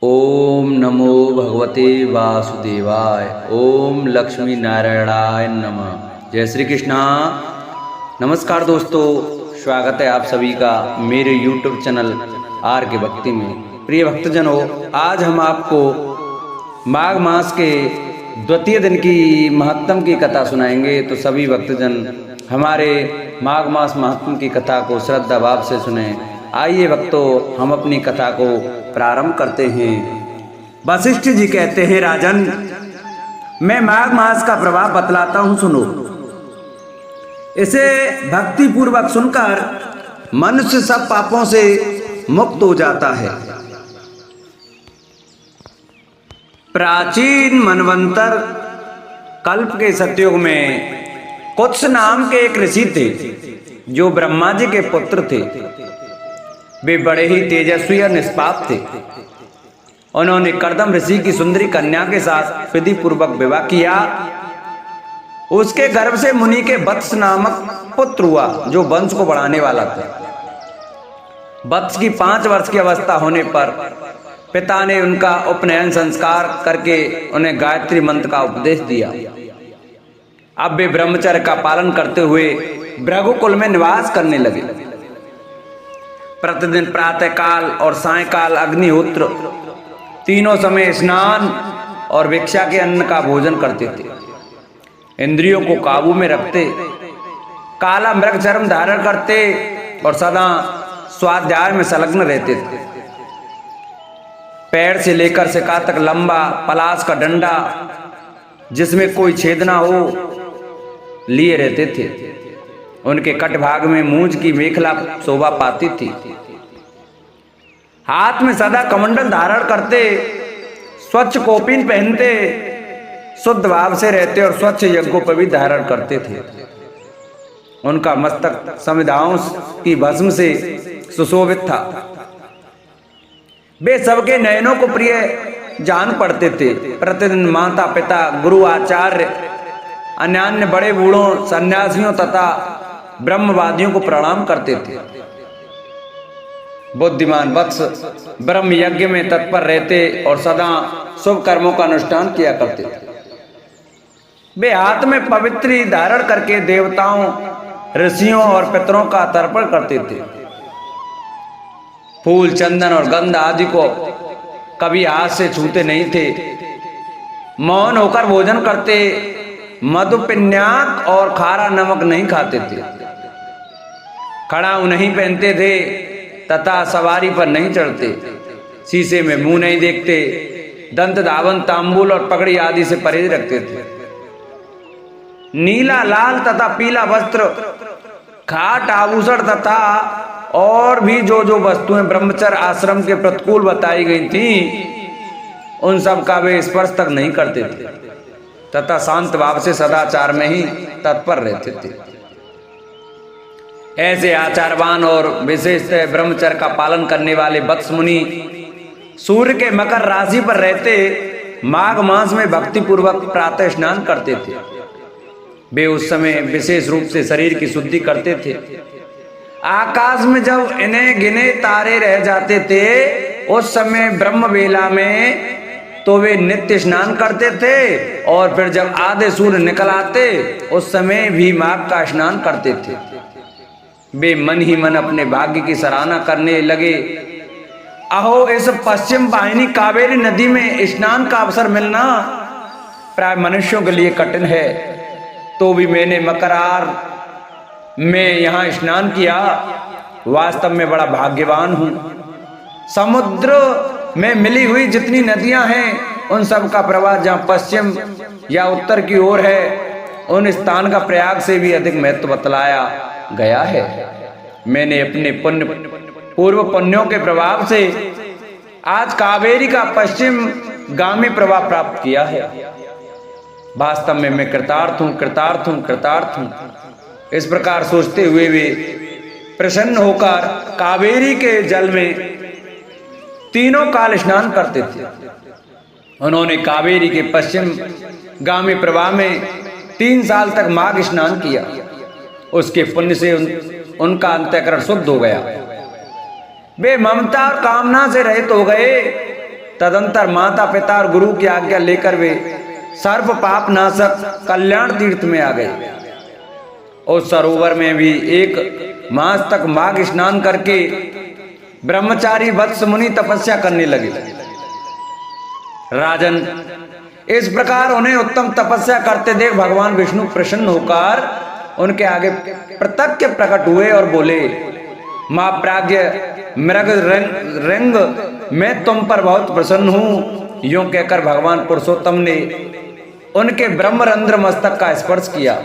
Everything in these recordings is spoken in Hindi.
ओम नमो भगवते वासुदेवाय। ओम लक्ष्मी नारायणाय नमः। जय श्री कृष्णा। नमस्कार दोस्तों, स्वागत है आप सभी का मेरे YouTube चैनल आर के भक्ति में। प्रिय भक्तजनों, आज हम आपको माघ मास के द्वितीय दिन की महत्तम की कथा सुनाएंगे। तो सभी भक्तजन हमारे माघ मास महत्तम की कथा को श्रद्धा भाव से सुने। आइए भक्तों, हम अपनी कथा को प्रारंभ करते हैं। वशिष्ठ जी कहते हैं, राजन, मैं माघ मास का प्रभाव बतलाता हूं, सुनो। इसे भक्ति पूर्वक सुनकर मनुष्य सब पापों से मुक्त हो जाता है। प्राचीन मनवंतर कल्प के सतयुग में कुत्स नाम के एक ऋषि थे जो ब्रह्मा जी के पुत्र थे। वे बड़े ही तेजस्वी और निष्पाप थे। उन्होंने कर्दम ऋषि की सुंदरी कन्या के साथ विधि पूर्वक विवाह किया। उसके गर्भ से मुनि के वत्स नामक पुत्र हुआ जो वंश को बढ़ाने वाला था। वत्स की 5 वर्ष की अवस्था होने पर पिता ने उनका उपनयन संस्कार करके उन्हें गायत्री मंत्र का उपदेश दिया। अब वे ब्रह्मचर्य का पालन करते हुए भृगुकुल में निवास करने लगे। प्रतिदिन प्रातः काल और सायकाल अग्निहोत्र, तीनों समय स्नान और भिक्षा के अन्न का भोजन करते थे। इंद्रियों को काबू में रखते, काला मृग चर्म धारण करते और सदा स्वाध्याय में संलग्न रहते थे। पैर से लेकर सिका तक लंबा पलाश का डंडा जिसमें कोई छेद ना हो लिए रहते थे। उनके कटभाग में मूंज की मेखला शोभा पाती थी। हाथ में सदा कमंडल धारण करते, स्वच्छ कौपीन पहनते, शुद्ध भाव से रहते और स्वच्छ यज्ञोपवीत धारण करते थे। उनका मस्तक समिधाओं की भस्म से सुशोभित था। वे सबके नयनों को प्रिय जान पड़ते थे। प्रतिदिन माता पिता, गुरु, आचार्य, अन्यान्य बड़े बूढ़ों, सन्यासियों तथा ब्रह्मवादियों को प्रणाम करते थे। बुद्धिमान वत्स ब्रह्म यज्ञ में तत्पर रहते और सदा शुभ कर्मों का अनुष्ठान किया करते थे। वे हाथ में पवित्री धारण करके देवताओं, ऋषियों और पितरों का तर्पण करते थे। फूल, चंदन और गंध आदि को कभी हाथ से छूते नहीं थे। मौन होकर भोजन करते, मधु, पिन्याक और खारा नमक नहीं खाते थे। खड़ाऊ नहीं पहनते थे तथा सवारी पर नहीं चढ़ते। शीशे में मुंह नहीं देखते। दंत धावन, तांबूल और पगड़ी आदि से परहेज रखते थे। नीला, लाल तथा पीला वस्त्र, खाट, आभूषण तथा और भी जो वस्तुएं ब्रह्मचर्य आश्रम के प्रतिकूल बताई गई थी, उन सब का वे स्पर्श तक नहीं करते थे तथा शांत भाव से सदाचार में ही तत्पर रहते थे। ऐसे आचारवान और विशेषतः ब्रह्मचर्य का पालन करने वाले वत्स मुनि सूर्य के मकर राशि पर रहते माघ मास में भक्ति पूर्वक प्रातः स्नान करते थे। वे उस समय विशेष रूप से शरीर की शुद्धि करते थे। आकाश में जब इन्हें गिने तारे रह जाते थे, उस समय ब्रह्म बेला में तो वे नित्य स्नान करते थे और फिर जब आधे सूर्य निकल आते उस समय भी माघ का स्नान करते थे। वे मन ही मन अपने भाग्य की सराहना करने लगे। अहो, इस पश्चिम वाहिनी कावेरी नदी में स्नान का अवसर मिलना प्राय मनुष्यों के लिए कठिन है, तो भी मैंने मकरार में यहाँ स्नान किया। वास्तव में बड़ा भाग्यवान हूँ। समुद्र में मिली हुई जितनी नदियां हैं, उन सब का प्रवाह जहाँ पश्चिम या उत्तर की ओर है, उन स्थान का प्रयाग से भी अधिक महत्व बतलाया गया है। मैंने अपने पूर्व पुण्यों के प्रभाव से आज कावेरी का पश्चिम गामी प्रवाह प्राप्त किया है। वास्तव में मैं कृतार्थ हूँ, कृतार्थ हूँ, कृतार्थ हूँ। इस प्रकार सोचते हुए वे प्रसन्न होकर कावेरी के जल में तीनों काल स्नान करते थे। उन्होंने कावेरी के पश्चिम गामी प्रवाह में 3 साल तक माघ स्नान किया। उसके पुण्य से उनका अंतःकरण शुद्ध हो गया। वे ममता और कामना से रहित हो गए। तदंतर माता पिता और गुरु की आज्ञा लेकर वे सर्व पाप नाशक कल्याण तीर्थ में आ गए। उस सरोवर में भी एक मास तक माघ स्नान करके ब्रह्मचारी वत्स मुनि तपस्या करने लगे। राजन, इस प्रकार उन्हें उत्तम तपस्या करते देख भगवान विष्णु प्रसन्न होकर उनके आगे प्रत्यक्ष प्रकट हुए और बोले, मां प्राज्ञ मृग रंग, मैं तुम पर बहुत प्रसन्न हूं। यूं कहकर भगवान पुरुषोत्तम ने उनके ब्रह्मरंध्र मस्तक का स्पर्श किया।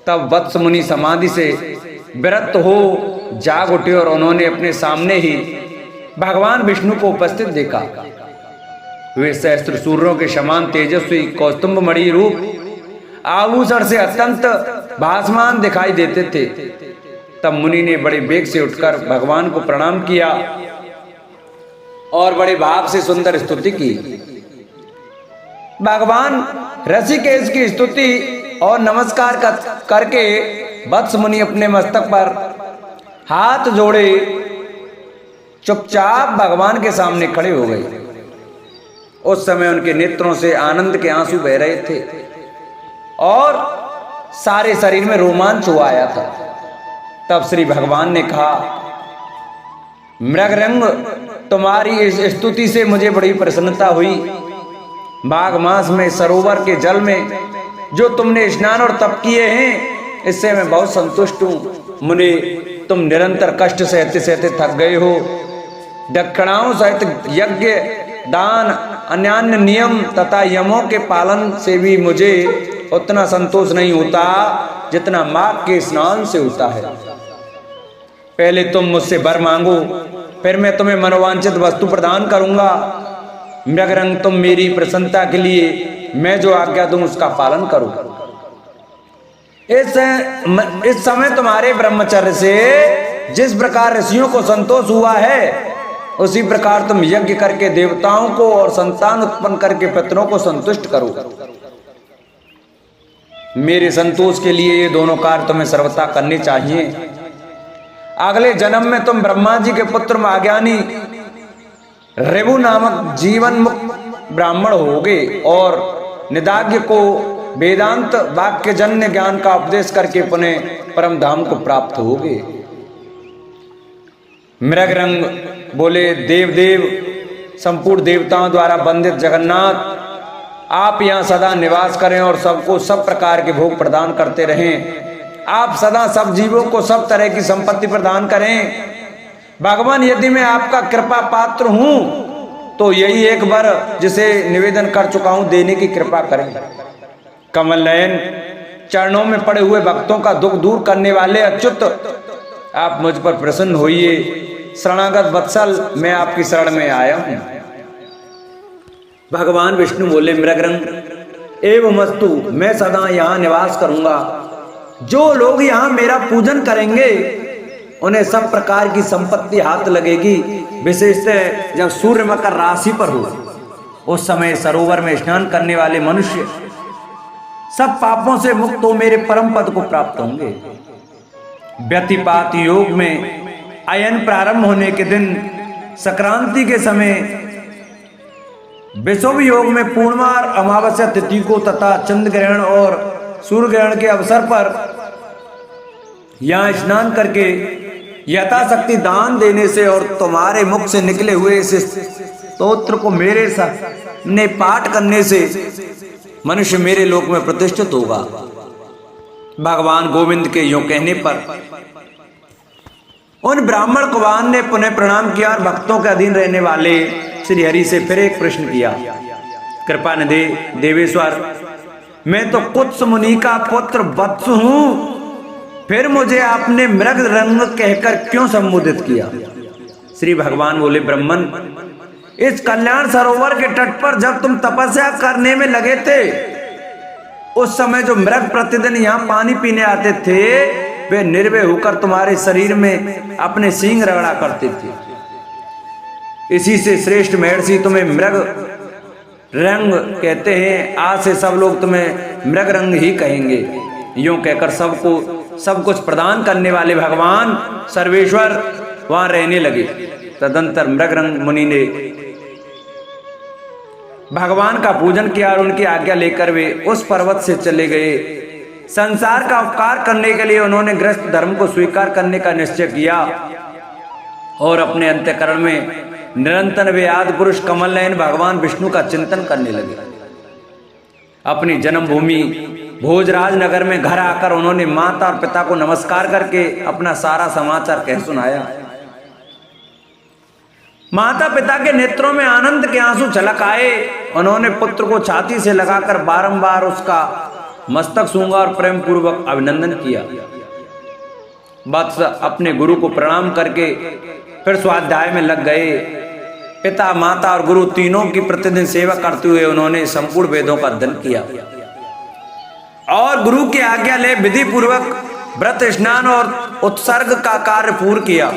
तब वत्स मुनि समाधि से विरक्त हो जाग उठे और उन्होंने अपने सामने ही भगवान विष्णु को उपस्थित देखा। वे सहस्त्र सूर्यों के समान तेजस्वी कौस्तुभ मणि रूप आभूषण से अत्यंत भासमान दिखाई देते थे। तब मुनि ने बड़े वेग से उठकर भगवान को प्रणाम किया और बड़े भाव से सुंदर स्तुति की। भगवान ऋषिकेश की स्तुति और नमस्कार करके वत्स मुनि अपने मस्तक पर हाथ जोड़े चुपचाप भगवान के सामने खड़े हो गए। उस समय उनके नेत्रों से आनंद के आंसू बह रहे थे और सारे शरीर में रोमांच हो आया था। तब श्री भगवान ने कहा, मृगरंग, तुम्हारी इस स्तुति से मुझे बड़ी प्रसन्नता हुई। माघ मास में सरोवर के जल में जो तुमने स्नान और तप किए हैं, इससे मैं बहुत संतुष्ट हूँ। मुने, तुम निरंतर कष्ट सहते सहते थक गए हो। दक्षिणाओं सहित यज्ञ, दान, अन्यान्य नियम तथा यमों के पालन से भी मुझे उतना संतोष नहीं होता जितना माघ के स्नान से होता है। पहले तुम मुझसे वर मांगो, फिर मैं तुम्हें मनोवांछित वस्तु प्रदान करूंगा। मृगरंग, तुम मेरी प्रसन्नता के लिए मैं जो आज्ञा दूं उसका पालन करो। इस समय तुम्हारे ब्रह्मचर्य से जिस प्रकार ऋषियों को संतोष हुआ है, उसी प्रकार तुम यज्ञ करके देवताओं को और संतान उत्पन्न करके पितरों को संतुष्ट करो। मेरे संतोष के लिए ये दोनों कार्य तुम्हें सर्वथा करने चाहिए। अगले जन्म में तुम ब्रह्मा जी के पुत्र अज्ञानी ऋभु नामक जीवन मुक्त ब्राह्मण होगे और निदाज्ञ को वेदांत वाक्य जन्य ज्ञान का उपदेश करके पुनः परम धाम को प्राप्त होगे। मृगरंग बोले, देव संपूर्ण देवताओं द्वारा वंदित जगन्नाथ, आप यहाँ सदा निवास करें और सबको सब प्रकार के भोग प्रदान करते रहें। आप सदा सब जीवों को सब तरह की संपत्ति प्रदान करें। भगवान, यदि मैं आपका कृपा पात्र हूं तो यही एक बार जिसे निवेदन कर चुका हूं देने की कृपा करें। कमल नयन, चरणों में पड़े हुए भक्तों का दुख दूर करने वाले अच्युत, आप मुझ पर प्रसन्न होइए। शरणागत वत्सल, मैं आपकी शरण में आया हूं। भगवान विष्णु बोले, मृगरंग एवं मस्तु, मैं सदा यहाँ निवास करूंगा। जो लोग यहाँ मेरा पूजन करेंगे उन्हें सब प्रकार की संपत्ति हाथ लगेगी। विशेषतः जब सूर्य मकर राशि पर हो, उस समय सरोवर में स्नान करने वाले मनुष्य सब पापों से मुक्त हो मेरे परम पद को प्राप्त होंगे। व्यतिपात योग में अयन प्रारंभ होने के दिन संक्रांति के समय विषुव योग में पूर्णिमा और अमावस्या तिथि को तथा चंद्र ग्रहण और सूर्य ग्रहण के अवसर पर यहाँ स्नान करके यथाशक्ति दान देने से और तुम्हारे मुख से निकले हुए इस स्तोत्र को मेरे सामने पाठ करने से मनुष्य मेरे लोक में प्रतिष्ठित होगा। भगवान गोविंद के यूं कहने पर उन ब्राह्मण कुमार ने पुनः प्रणाम किया और भक्तों के अधीन रहने वाले श्री हरि से फिर एक प्रश्न किया, कृपा निधि देवेश्वर, मैं तो कुत्स मुनि का पुत्र वत्स हूं, फिर मुझे आपने मृग रंग कहकर क्यों संबोधित किया? श्री भगवान बोले, ब्राह्मण, इस कल्याण सरोवर के तट पर जब तुम तपस्या करने में लगे थे, उस समय जो मृग प्रतिदिन यहाँ पानी पीने आते थे, वे निर्भय होकर तुम्हारे शरीर में अपने सींग रगड़ा करते थे। इसी से श्रेष्ठ महर्षि तुम्हें मृग रंग कहते हैं। आज से सब लोग तुम्हें मृग रंग ही कहेंगे। यूं कहकर सबको सब कुछ प्रदान करने वाले भगवान सर्वेश्वर वहां रहने लगे। तदंतर मृगरंग मुनि ने भगवान का पूजन किया और उनकी आज्ञा लेकर वे उस पर्वत से चले गए। संसार का उपकार करने के लिए उन्होंने गृहस्थ धर्म को स्वीकार करने का निश्चय किया और अपने अंतःकरण में निरंतर वे आदि पुरुष कमल नयन भगवान विष्णु का चिंतन करने लगे। अपनी जन्मभूमि भोजराज नगर में घर आकर उन्होंने माता और पिता को नमस्कार करके अपना सारा समाचार कह सुनाया। माता पिता के नेत्रों में आनंद के आंसू छलक आए। उन्होंने पुत्र को छाती से लगाकर बारंबार उसका मस्तक सूंघा और प्रेम पूर्वक अभिनंदन किया। वत्स अपने गुरु को प्रणाम करके फिर स्वाध्याय में लग गए। पिता माता और गुरु तीनों की प्रतिदिन सेवा करते हुए उन्होंने संपूर्ण वेदों का अध्ययन किया और गुरु की आज्ञा ले विधि पूर्वक व्रत स्नान और उत्सर्ग का कार्य पूर्ण किया।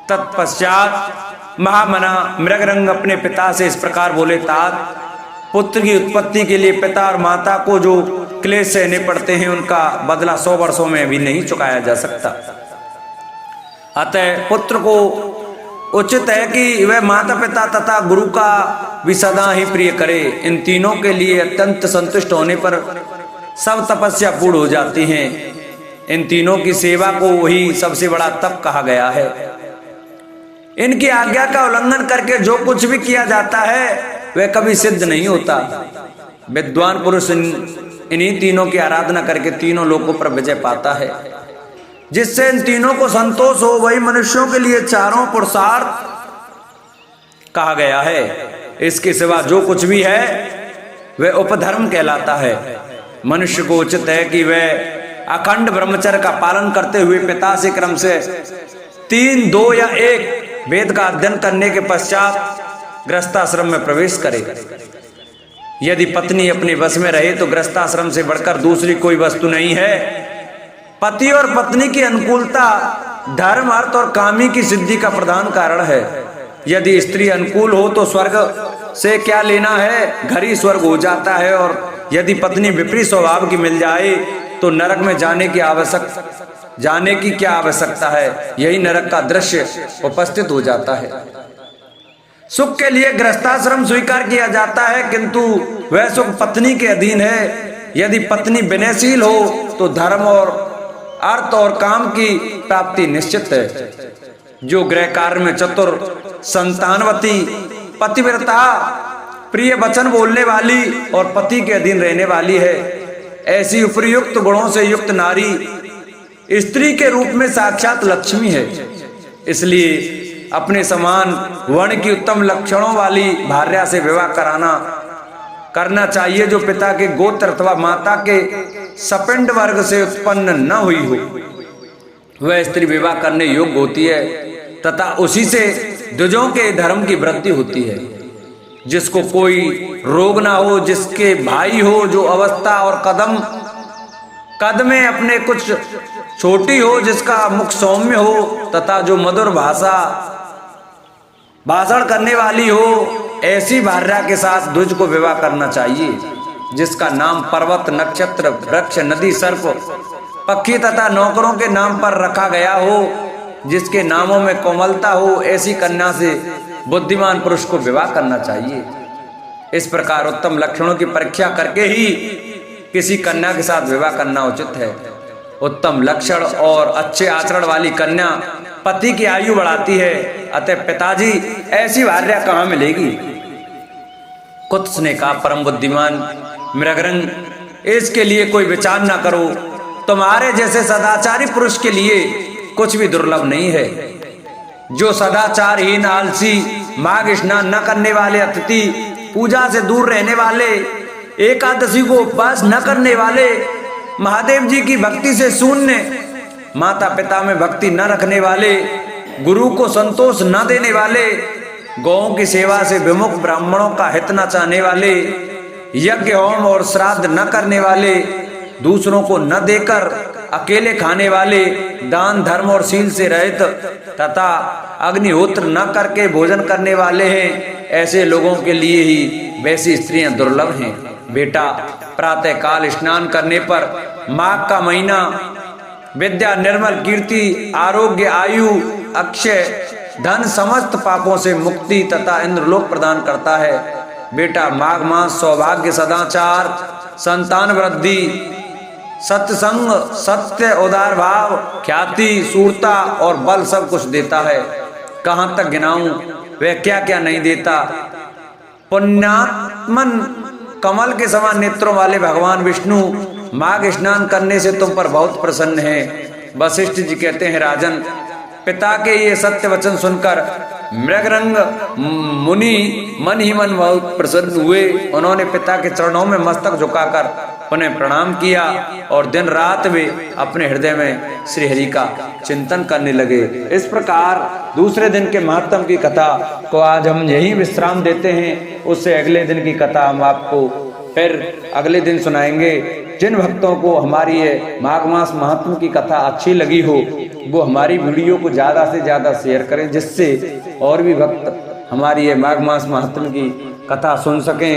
तत्पश्चात महामना मृगरंग अपने पिता से इस प्रकार बोले, तात पुत्र की उत्पत्ति के लिए पिता और माता को जो क्लेश सहने पड़ते हैं उनका बदला 100 वर्षों में भी नहीं चुकाया जा सकता। अतः पुत्र को उचित है कि वह माता पिता तथा गुरु का भी सदा ही प्रिय करे। इन तीनों के लिए अत्यंत संतुष्ट होने पर सब तपस्या पूर्ण हो जाती हैं। इन तीनों की सेवा को ही सबसे बड़ा तप कहा गया है। इनकी आज्ञा का उल्लंघन करके जो कुछ भी किया जाता है वह कभी सिद्ध नहीं होता। विद्वान पुरुष इन्हीं तीनों की आराधना करके तीनों लोकों पर विजय पाता है। जिससे इन तीनों को संतोष हो वही मनुष्यों के लिए चारों पुरुषार्थ कहा गया है। इसके सिवा जो कुछ भी है वह उपधर्म कहलाता है। मनुष्य को उचित है कि वह अखंड ब्रह्मचर्य का पालन करते हुए पिता से क्रम से 3, 2 या 1 वेद का अध्ययन करने के पश्चात गृहस्थाश्रम में प्रवेश करे। यदि पत्नी अपने वश में रहे तो गृहस्थाश्रम से बढ़कर दूसरी कोई वस्तु नहीं है। पति और पत्नी की अनुकूलता धर्म अर्थ और कामी की सिद्धि का प्रधान कारण है। यदि स्त्री अनुकूल हो तो स्वर्ग से क्या लेना है, घर ही स्वर्ग हो जाता है। और यदि पत्नी विपरीत स्वभाव की मिल जाए तो नरक में जाने की क्या आवश्यकता है। यही नरक का दृश्य उपस्थित हो जाता है। सुख के लिए गृहस्थाश्रम स्वीकार किया जाता है किंतु वह सुख पत्नी के अधीन है। यदि पत्नी विनयशील हो तो धर्म और अर्थ और काम की प्राप्ति निश्चित है। जो गृह कार्य में चतुर, संतानवती, पतिव्रता, प्रिय वचन बोलने वाली और पति के अधीन रहने वाली है, ऐसी उपयुक्त गुणों से युक्त नारी स्त्री के रूप में साक्षात लक्ष्मी है। इसलिए अपने समान वर्ण की उत्तम लक्षणों वाली भार्या से विवाह करना चाहिए जो पिता के गोत्र अथवा माता के सपिंड वर्ग से उत्पन्न न हुई हो। वह स्त्री विवाह करने योग्य होती है तथा उसी से द्विजों के धर्म की वृद्धि होती है। जिसको कोई रोग ना हो, जिसके भाई हो, जो अवस्था और कद में अपने कुछ छोटी हो, जिसका मुख सौम्य हो तथा जो मधुर भाषण करने वाली हो, ऐसी भार्या के साथ द्विज को विवाह करना चाहिए। जिसका नाम पर्वत, नक्षत्र, वृक्ष, नदी, सर्प, पक्षी तथा नौकरों के नाम पर रखा गया हो, जिसके नामों में कोमलता हो, ऐसी कन्या से बुद्धिमान पुरुष को विवाह करना चाहिए। इस प्रकार उत्तम लक्षणों की परीक्षा करके ही किसी कन्या के साथ विवाह करना उचित है। उत्तम लक्षण और अच्छे आचरण वाली कन्या पति की आयु बढ़ाती है। अतः पिताजी ऐसी भार्या कहाँ मिलेगी। कुत्स ने कहा, परम बुद्धिमान मृगरंग, इसके लिए कोई विचार ना करो। तुम्हारे जैसे सदाचारी पुरुष के लिए कुछ भी दुर्लभ नहीं है। जो सदाचारहीन, आलसी, माघ स्नान न करने वाले, अतिथि पूजा से दूर रहने वाले, एकादशी को उपवास न करने वाले, महादेव जी की भक्ति से शून्य, माता पिता में भक्ति न रखने वाले, गुरु को संतोष न देने वाले, गौओं की सेवा से विमुख, ब्राह्मणों का हित न चाहने वाले, यज्ञ होम और श्राद्ध न करने वाले, दूसरों को न देकर अकेले खाने वाले, दान धर्म और शील से रहित तथा अग्निहोत्र न करके भोजन करने वाले हैं। ऐसे लोगों के लिए ही वैसी स्त्रियां दुर्लभ हैं। बेटा, प्रातः काल स्नान करने पर माघ का महीना विद्या, निर्मल कीर्ति, आरोग्य, आयु, अक्षय धन, समस्त पापों से मुक्ति तथा इंद्रलोक प्रदान करता है। बेटा माघ मास सौभाग्य सदाचार संतान वृद्धि सत्संग सत्य उदार भाव ख्याति सूरता और बल सब कुछ देता है। कहाँ तक गिनाऊं वह क्या क्या नहीं देता। पुण्यात्मन कमल के समान नेत्रों वाले भगवान विष्णु माघ स्नान करने से तुम पर बहुत प्रसन्न है। वशिष्ठ जी कहते हैं राजन, पिता के ये सत्य वचन सुनकर मृगरंग मुनि मन ही मन बहुत प्रसन्न हुए। उन्होंने पिता के चरणों में मस्तक झुकाकर उन्हें प्रणाम किया और दिन रात वे अपने हृदय में श्री हरि का चिंतन करने लगे। इस प्रकार दूसरे दिन के महात्म की कथा को आज हम यही विश्राम देते हैं। उससे अगले दिन की कथा हम आपको फिर अगले दिन सुनाएंगे। जिन भक्तों को हमारी ये माघ मास महात्म की कथा अच्छी लगी हो वो हमारी वीडियो को ज़्यादा से ज़्यादा शेयर करें, जिससे और भी भक्त हमारी ये माघ मास महात्म की कथा सुन सकें।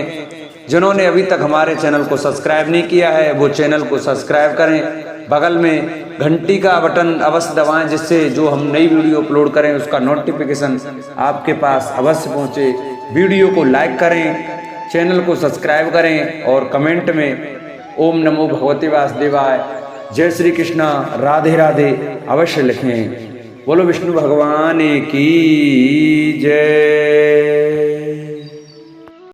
जिन्होंने अभी तक हमारे चैनल को सब्सक्राइब नहीं किया है वो चैनल को सब्सक्राइब करें। बगल में घंटी का बटन अवश्य दबाएं, जिससे जो हम नई वीडियो अपलोड करें उसका नोटिफिकेशन आपके पास अवश्य पहुंचे। वीडियो को लाइक करें, चैनल को सब्सक्राइब करें और कमेंट में ओम नमो भगवते वासुदेवाय, जय श्री कृष्णा, राधे राधे अवश्य लिखें। बोलो विष्णु भगवान की जय।